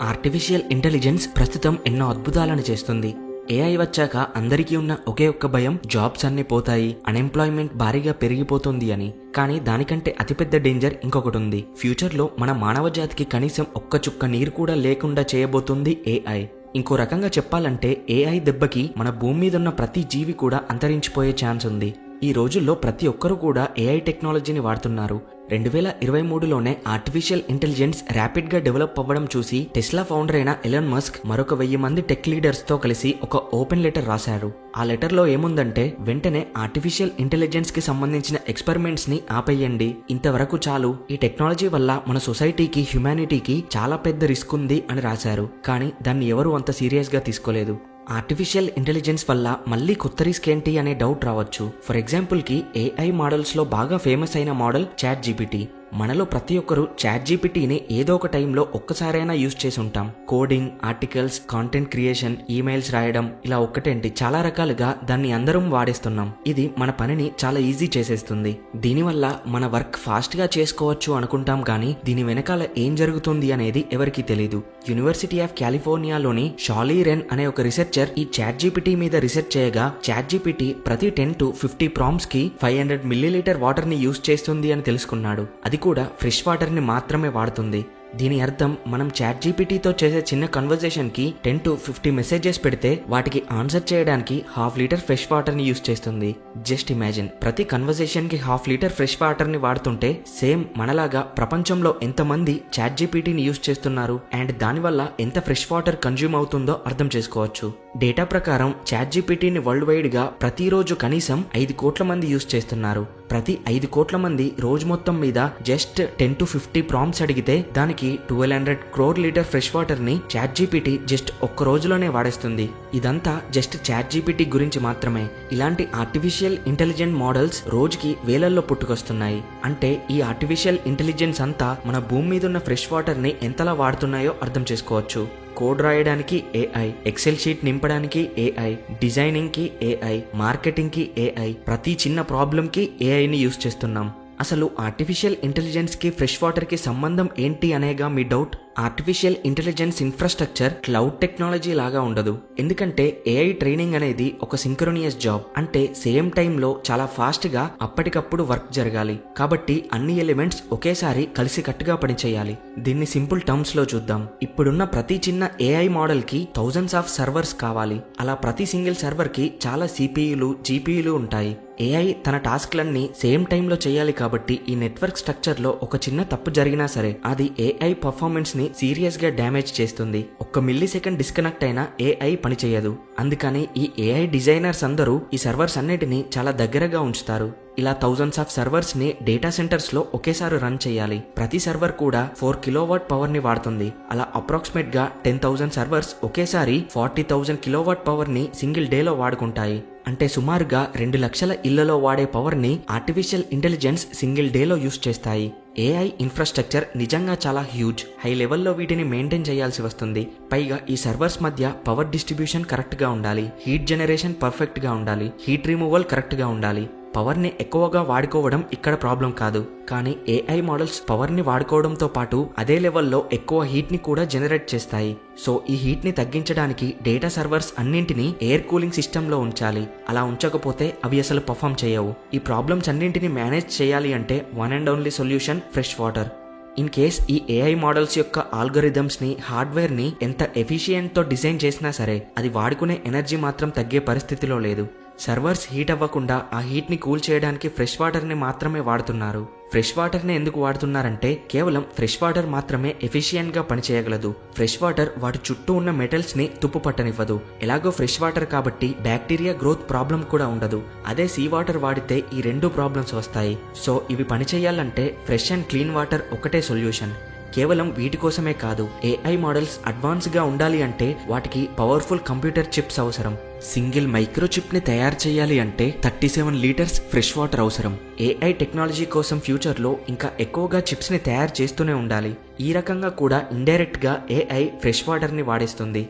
Artificial intelligence ప్రస్తుతం ఎన్నో అద్భుతాలను చేస్తుంది. ఏఐ వచ్చాక అందరికీ ఉన్న ఒకే ఒక్క భయం జాబ్స్ అన్ని పోతాయి, అన్ఎంప్లాయ్మెంట్ భారీగా పెరిగిపోతుంది అని. కానీ దానికంటే అతిపెద్ద డేంజర్ ఇంకొకటి ఉంది. ఫ్యూచర్లో మన మానవ జాతికి కనీసం ఒక్క చుక్క నీరు కూడా లేకుండా చేయబోతుంది ఏఐ. ఇంకో రకంగా చెప్పాలంటే ఏఐ దెబ్బకి మన భూమి మీద ఉన్న ప్రతి జీవి కూడా అంతరించిపోయే ఛాన్స్ ఉంది. ఈ రోజుల్లో ప్రతి ఒక్కరూ కూడా ఏఐ టెక్నాలజీని వాడుతున్నారు. 2023లోనే ఆర్టిఫిషియల్ ఇంటెలిజెన్స్ ర్యాపిడ్ గా డెవలప్ అవ్వడం చూసి టెస్లా ఫౌండర్ అయిన ఎలాన్ మస్క్ మరొక 1000 మంది టెక్ లీడర్స్ తో కలిసి ఒక ఓపెన్ లెటర్ రాశారు. ఆ లెటర్ లో ఏముందంటే, వెంటనే ఆర్టిఫిషియల్ ఇంటెలిజెన్స్ కి సంబంధించిన ఎక్స్పెరిమెంట్స్ ని ఆపేయండి, ఇంతవరకు చాలు, ఈ టెక్నాలజీ వల్ల మన సొసైటీకి, హ్యుమానిటీకి చాలా పెద్ద రిస్క్ ఉంది అని రాశారు. కానీ దాన్ని ఎవరూ అంత సీరియస్ గా తీసుకోలేదు. ఆర్టిఫిషియల్ ఇంటెలిజెన్స్ వల్ల మళ్ళీ కొత్త రిస్క్ ఏంటి అనే డౌట్ రావచ్చు. ఫర్ ఎగ్జాంపుల్ కి ఏఐ మోడల్స్ లో బాగా ఫేమస్ అయిన మోడల్ చాట్ జీపీటీ. మనలో ప్రతి ఒక్కరు చాట్ జీపీటీని ఏదో ఒక టైంలో ఒక్కసారైనా యూజ్ చేసి ఉంటాం. Coding, articles, content creation, emails రాయడం, ఇలా ఒక్కటేంటి చాలా రకాలుగా దాన్ని అందరం వాడేస్తున్నాం. ఇది మన పనిని చాలా ఈజీ చేసేస్తుంది. దీనివల్ల మన వర్క్ ఫాస్ట్ గా చేసుకోవచ్చు అనుకుంటాం, కానీ దీని వెనకాల ఏం జరుగుతుంది అనేది ఎవరికీ తెలీదు. యూనివర్సిటీ ఆఫ్ కాలిఫోర్నియాలోని షాలీ రెన్ అనే ఒక రీసెర్చర్ ఈ చాట్ జీపీటీ మీద రీసెర్చ్ చేయగా, చాట్ జీపీటీ ప్రతి 10 to 50 ప్రాంప్ట్స్ కి 500 మిల్లీలీటర్ వాటర్ ని యూజ్ చేస్తుంది అని తెలుసుకున్నాడు. అది కూడా ఫ్రెష్ వాటర్ ని మాత్రమే వాడుతుంది. దీని అర్థం మనం చాట్ జీపీటీతో చేసే చిన్న కన్వర్జేషన్ కి 10 to 50 మెసేజెస్ పెడితే వాటికి ఆన్సర్ చేయడానికి 1/2 లీటర్ ఫ్రెష్ వాటర్ ని యూజ్ చేస్తుంది. జస్ట్ ఇమాజిన్, ప్రతి కన్వర్జేషన్ కి 1/2 లీటర్ ఫ్రెష్ వాటర్ ని వాడుతుంటే సేమ్ మనలాగా ప్రపంచంలో ఎంతమంది చాట్ జీపీటీని యూజ్ చేస్తున్నారు అండ్ దానివల్ల ఎంత ఫ్రెష్ వాటర్ కన్జ్యూమ్ అవుతుందో అర్థం చేసుకోవచ్చు. డేటా ప్రకారం చాట్ జీపీటీని వరల్డ్ వైడ్ గా ప్రతిరోజు కనీసం 5 కోట్ల మంది యూజ్ చేస్తున్నారు. ప్రతి 5 కోట్ల మంది రోజు మొత్తం మీద జస్ట్ 10 to 50 ప్రాంప్ట్స్ అడిగితే దానికి 1200 crore లీటర్ ఫ్రెష్ వాటర్ ని చాట్ జీపీటీ జస్ట్ ఒక్క రోజులోనే వాడేస్తుంది. ఇదంతా జస్ట్ చాట్ జీపీటీ గురించి మాత్రమే. ఇలాంటి ఆర్టిఫిషియల్ ఇంటెలిజెంట్ మోడల్స్ రోజుకి వేలల్లో పుట్టుకొస్తున్నాయి. అంటే ఈ ఆర్టిఫిషియల్ ఇంటెలిజెన్స్ అంతా మన భూమి మీద ఉన్న ఫ్రెష్ వాటర్ ని ఎంతలా వాడుతున్నాయో అర్థం చేసుకోవచ్చు. కోడ్ రాయడానికి ఏఐ, ఎక్సెల్ షీట్ నింపడానికి ఏఐ, డిజైనింగ్ కి ఏఐ, మార్కెటింగ్ కి ఏఐ, ప్రతి చిన్న ప్రాబ్లం కి ఏఐని యూజ్ చేస్తున్నాం. అసలు ఆర్టిఫిషియల్ ఇంటెలిజెన్స్ కి ఫ్రెష్ వాటర్ కి సంబంధం ఏంటి అనేగా మీ డౌట్. Artificial intelligence infrastructure cloud technology లాగా ఉండదు. ఎందుకంటే ఏఐ ట్రైనింగ్ అనేది ఒక సింక్రోనియస్ జాబ్. అంటే సేమ్ టైంలో చాలా ఫాస్ట్ గా అప్పటికప్పుడు వర్క్ జరగాలి. కాబట్టి అన్ని ఎలిమెంట్స్ ఒకేసారి కలిసికట్టుగా పనిచేయాలి. దీన్ని సింపుల్ టర్మ్స్ లో చూద్దాం. ఇప్పుడున్న ప్రతి చిన్న ఏఐ మోడల్ కి థౌజండ్స్ ఆఫ్ సర్వర్స్ కావాలి. అలా ప్రతి సింగిల్ సర్వర్ కి చాలా సిపియులు, జీపీయులు ఉంటాయి. ఏఐ తన టాస్క్లన్నీ సేమ్ టైంలో చేయాలి. కాబట్టి ఈ నెట్వర్క్ స్ట్రక్చర్ లో ఒక చిన్న తప్పు జరిగినా సరే అది ఏఐ పర్ఫార్మెన్స్ ని సీరియస్ గా డ్యామేజ్ చేస్తుంది. 1 మిల్లీ సెకండ్ డిస్కనెక్ట్ అయినా ఏఐ పనిచేయదు. అందుకని ఈ ఏఐ డిజైనర్స్ అందరూ ఈ సర్వర్స్ అన్నిటిని చాలా దగ్గరగా ఉంచుతారు. ఇలా థౌజండ్స్ ఆఫ్ సర్వర్స్ ని డేటా సెంటర్స్ లో ఒకేసారి రన్ చేయాలి. ప్రతి సర్వర్ కూడా 4 కిలోవాట్ పవర్ ని వాడుతుంది. అలా అప్రాక్సిమేట్ గా 10,000 సర్వర్స్ ఒకేసారి 40,000 కిలోవాట్ పవర్ ని సింగిల్ డే లో వాడుకుంటాయి. అంటే సుమారుగా 2 లక్షల ఇళ్లలో వాడే పవర్ ని ఆర్టిఫిషియల్ ఇంటెలిజెన్స్ సింగిల్ డే లో యూజ్ చేస్తాయి. ఏఐ ఇన్ఫ్రాస్ట్రక్చర్ నిజంగా చాలా హ్యూజ్. హై లెవెల్లో వీటిని మెయింటైన్ చేయాల్సి వస్తుంది. పైగా ఈ సర్వర్స్ మధ్య పవర్ డిస్ట్రిబ్యూషన్ కరెక్ట్ గా ఉండాలి, హీట్ జనరేషన్ పర్ఫెక్ట్ గా ఉండాలి, హీట్ రిమూవల్ కరెక్ట్ గా ఉండాలి. పవర్ ని ఎక్కువగా వాడుకోవడం ఇక్కడ ప్రాబ్లం కాదు, కానీ ఏఐ మోడల్స్ పవర్ ని వాడుకోవడంతో పాటు అదే లెవెల్లో ఎక్కువ హీట్ ని కూడా జనరేట్ చేస్తాయి. సో ఈ హీట్ ని తగ్గించడానికి డేటా సర్వర్స్ అన్నింటినీ ఎయిర్ కూలింగ్ సిస్టమ్ లో ఉంచాలి. అలా ఉంచకపోతే అవి అసలు పర్ఫామ్ చేయవు. ఈ ప్రాబ్లమ్స్ అన్నింటినీ మేనేజ్ చేయాలి అంటే one and only solution fresh water. In case ఈ ఏఐ మోడల్స్ యొక్క ఆల్గరిథమ్స్ ని, హార్డ్వేర్ ని ఎంత ఎఫిషియెంట్ తో డిజైన్ చేసినా సరే అది వాడుకునే ఎనర్జీ మాత్రం తగ్గే పరిస్థితిలో లేదు. సర్వర్స్ హీట్ అవ్వకుండా ఆ హీట్ ని కూల్ చేయడానికి ఫ్రెష్ వాటర్ ని మాత్రమే వాడుతున్నారు. ఫ్రెష్ వాటర్ ని ఎందుకు వాడుతున్నారంటే కేవలం ఫ్రెష్ వాటర్ మాత్రమే ఎఫిషియెంట్ గా పనిచేయగలదు. ఫ్రెష్ వాటర్ వాటి చుట్టూ ఉన్న మెటల్స్ ని తుప్పు పట్టనివ్వదు. ఎలాగో ఫ్రెష్ వాటర్ కాబట్టి బ్యాక్టీరియా గ్రోత్ ప్రాబ్లం కూడా ఉండదు. అదే సీ వాటర్ వాడితే ఈ 2 ప్రాబ్లమ్స్ వస్తాయి. సో ఇవి పనిచేయాలంటే ఫ్రెష్ అండ్ క్లీన్ వాటర్ ఒకటే సొల్యూషన్. కేవలం వీటి కోసమే కాదు, ఏఐ మోడల్స్ అడ్వాన్స్ గా ఉండాలి అంటే వాటికి పవర్ఫుల్ కంప్యూటర్ చిప్స్ అవసరం. సింగిల్ మైక్రో చిప్ ని తయారు చేయాలి అంటే 37 లీటర్స్ ఫ్రెష్ వాటర్ అవసరం. ఏఐ టెక్నాలజీ కోసం ఫ్యూచర్ లో ఇంకా ఎక్కువగా చిప్స్ ని తయారు చేస్తూనే ఉండాలి. ఈ రకంగా కూడా ఇండైరెక్ట్ గా ఏఐ ఫ్రెష్ వాటర్ ని వాడేస్తుంది.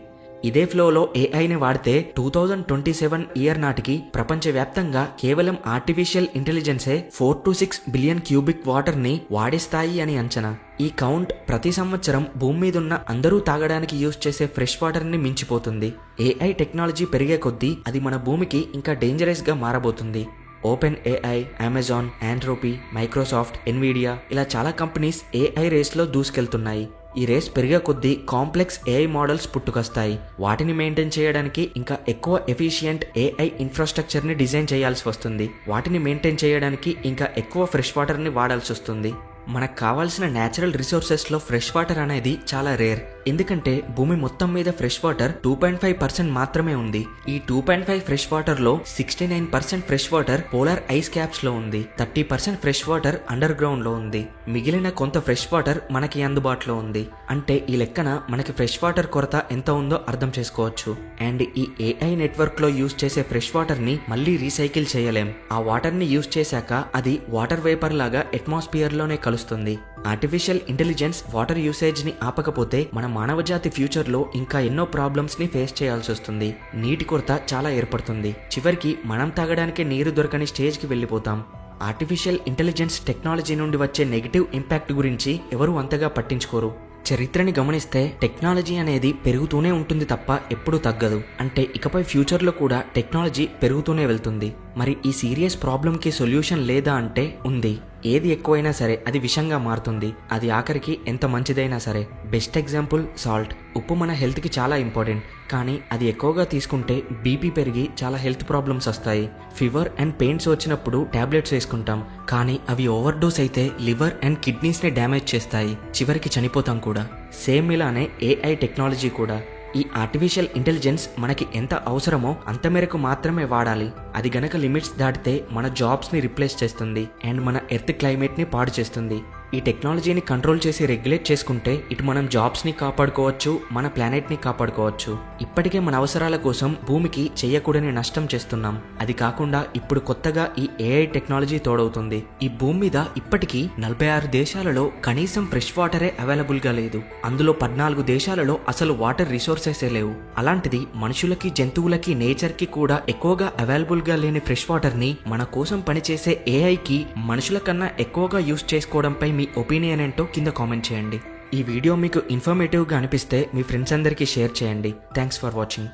ఇదే ఫ్లోలో ఏఐని వాడితే 2027 ఇయర్ నాటికి ప్రపంచవ్యాప్తంగా కేవలం ఆర్టిఫిషియల్ ఇంటెలిజెన్సే 4 to 6 బిలియన్ క్యూబిక్ వాటర్ ని వాడేస్తాయి అని అంచనా. ఈ కౌంట్ ప్రతి సంవత్సరం భూమి మీదున్న అందరూ తాగడానికి యూజ్ చేసే ఫ్రెష్ వాటర్ ని మించిపోతుంది. ఏఐ టెక్నాలజీ పెరిగే కొద్దీ అది మన భూమికి ఇంకా డేంజరస్ గా మారబోతుంది. Open AI, Amazon, Anthropic, Microsoft, Nvidia ఇలా చాలా కంపెనీస్ ఏఐ రేస్లో దూసుకెళ్తున్నాయి. ఈ రేస్ పెరిగే కొద్దీ కాంప్లెక్స్ ఏఐ మోడల్స్ పుట్టుకొస్తాయి. వాటిని మెయింటైన్ చేయడానికి ఇంకా ఎక్కువ ఎఫిషియంట్ ఏఐ ఇన్ఫ్రాస్ట్రక్చర్ ని డిజైన్ చేయాల్సి వస్తుంది. వాటిని మెయింటైన్ చేయడానికి ఇంకా ఎక్కువ ఫ్రెష్ వాటర్ ని వాడాల్సి వస్తుంది. మనకు కావాల్సిన న్యాచురల్ రిసోర్సెస్ లో ఫ్రెష్ వాటర్ అనేది చాలా రేర్. ఎందుకంటే భూమి మొత్తం మీద ఫ్రెష్ వాటర్ 2.5% మాత్రమే ఉంది. ఈ 2.5 ఫ్రెష్ వాటర్ లో 69% fresh water polar ice caps లో ఉంది. 30% ఫ్రెష్ వాటర్ అండర్ గ్రౌండ్ లో ఉంది. మిగిలిన కొంత ఫ్రెష్ వాటర్ మనకి అందుబాటులో ఉంది. అంటే ఈ లెక్కన మనకి ఫ్రెష్ వాటర్ కొరత ఎంత ఉందో అర్థం చేసుకోవచ్చు. అండ్ ఈ ఏఐ నెట్వర్క్ లో యూజ్ చేసే ఫ్రెష్ వాటర్ ని మళ్ళీ రీసైకిల్ చేయలేం. ఆ వాటర్ ని యూజ్ చేశాక అది వాటర్ వేపర్ లాగా అట్మాస్ఫియర్ లోనే కలుస్తుంది. ఆర్టిఫిషియల్ ఇంటెలిజెన్స్ వాటర్ యూసేజ్ ని ఆపకపోతే మన మానవజాతి ఫ్యూచర్ లో ఇంకా ఎన్నో ప్రాబ్లమ్స్ ని ఫేస్ చేయాల్సి వస్తుంది. నీటి కొరత చాలా ఏర్పడుతుంది. చివరికి మనం తాగడానికి నీరు దొరకని స్టేజ్ కి వెళ్ళిపోతాం. ఆర్టిఫిషియల్ ఇంటెలిజెన్స్ టెక్నాలజీ నుండి వచ్చే నెగిటివ్ ఇంపాక్ట్ గురించి ఎవరు అంతగా పట్టించుకోరు. చరిత్రని గమనిస్తే టెక్నాలజీ అనేది పెరుగుతూనే ఉంటుంది తప్ప ఎప్పుడూ తగ్గదు. అంటే ఇకపై ఫ్యూచర్ లో కూడా టెక్నాలజీ పెరుగుతూనే వెళ్తుంది. మరి ఈ సీరియస్ ప్రాబ్లం కి సొల్యూషన్ లేదా అంటే ఉంది. ఏది ఎక్కువైనా సరే అది విషంగా మారుతుంది. అది ఆఖరికి ఎంత మంచిదైనా సరే. Best example salt. ఉప్పు మన హెల్త్ కి చాలా ఇంపార్టెంట్. కానీ అది ఎక్కువగా తీసుకుంటే బీపీ పెరిగి చాలా హెల్త్ ప్రాబ్లమ్స్ వస్తాయి. ఫీవర్ అండ్ పెయిన్స్ వచ్చినప్పుడు టాబ్లెట్స్ వేసుకుంటాం. కానీ అవి ఓవర్ డోస్ అయితే లివర్ అండ్ కిడ్నీస్ ని డ్యామేజ్ చేస్తాయి. చివరికి చనిపోతాం కూడా. సేమ్ ఇలానే ఏఐ టెక్నాలజీ కూడా. ఈ ఆర్టిఫిషియల్ ఇంటెలిజెన్స్ మనకి ఎంత అవసరమో అంత మేరకు మాత్రమే వాడాలి. అది గనక లిమిట్స్ దాటితే మన జాబ్స్ ని రిప్లేస్ చేస్తుంది అండ్ మన ఎర్త్ క్లైమేట్ ని పాడు చేస్తుంది. ఈ టెక్నాలజీని కంట్రోల్ చేసి రెగ్యులేట్ చేసుకుంటే ఇటు మనం జాబ్స్ ని కాపాడుకోవచ్చు, మన ప్లానెట్ ని కాపాడుకోవచ్చు. ఇప్పటికే మన అవసరాల కోసం భూమికి చేయకూడని నష్టం చేస్తున్నాం. అది కాకుండా ఇప్పుడు కొత్తగా ఈ ఏఐ టెక్నాలజీ తోడవుతుంది. ఈ భూమి మీద ఇప్పటికీ 46 దేశాలలో కనీసం ఫ్రెష్ వాటరే అవైలబుల్ గా లేదు. అందులో 14 దేశాలలో అసలు వాటర్ రిసోర్సెస్ లేవు. అలాంటిది మనుషులకి, జంతువులకి, నేచర్ కి కూడా ఎక్కువగా అవైలబుల్ గా లేని ఫ్రెష్ వాటర్ ని మన కోసం పనిచేసే ఏఐకి మనుషుల కన్నా ఎక్కువగా యూజ్ చేసుకోవడంపై మీ ఒపీనియన్ ఏంటో కింద కామెంట్ చేయండి. ఈ వీడియో మీకు ఇన్ఫర్మేటివ్ గా అనిపిస్తే మీ ఫ్రెండ్స్ అందరికీ షేర్ చేయండి. Thanks for watching.